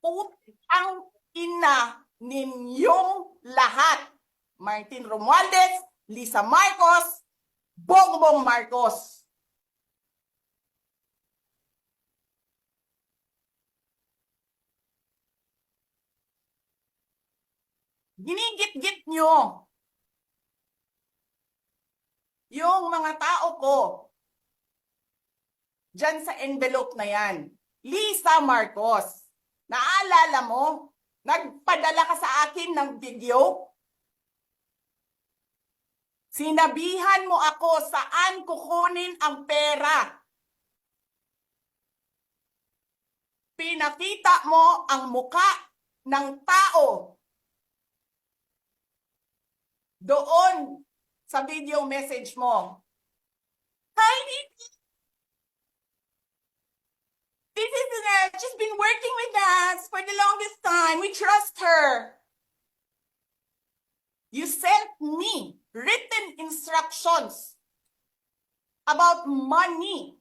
Putang ina ninyong lahat. Martin Romualdez, Lisa Marcos, Bongbong Marcos. Ginigit-git nyo yung mga tao ko dyan sa envelope na yan. Lisa Marcos, naalala mo? Nagpadala ka sa akin ng video? Sinabihan mo ako saan kukunin ang pera. Pinakita mo ang muka ng tao doon sa video message mo. Hi, this is she's been working with us for the longest time. We trust her. You sent me written instructions about money.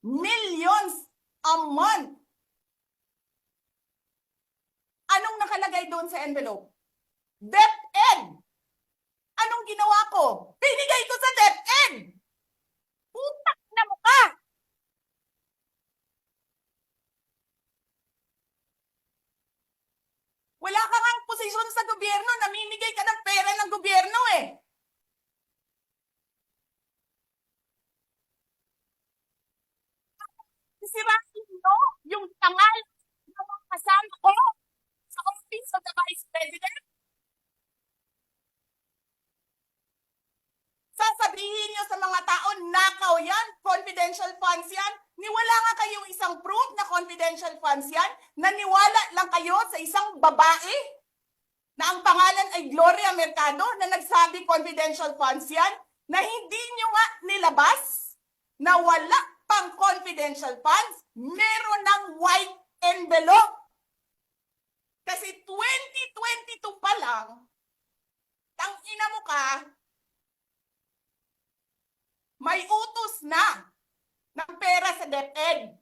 Millions a month. Anong nakalagay doon sa envelope? DepEd. Anong ginawa ko? Binigay ko sa DepEd. Putak na mukha. Wala ka ngang posisyon sa gobyerno, namimigay ka ng pera ng gobyerno eh. Sisirain mo yung tangal ng mga kasama ko sa Office of the Vice President. Sasabihin nyo sa mga tao, nakaw yan, confidential funds yan. Niwala nga kayong isang proof na confidential funds yan. Naniwala lang kayo sa isang babae na ang pangalan ay Gloria Mercado na nagsabi confidential funds yan, na hindi nyo nga nilabas na wala pang confidential funds, meron ng white envelope. Kasi 2022 pa lang, tangina mo ka, may utos na ng pera sa DepEd.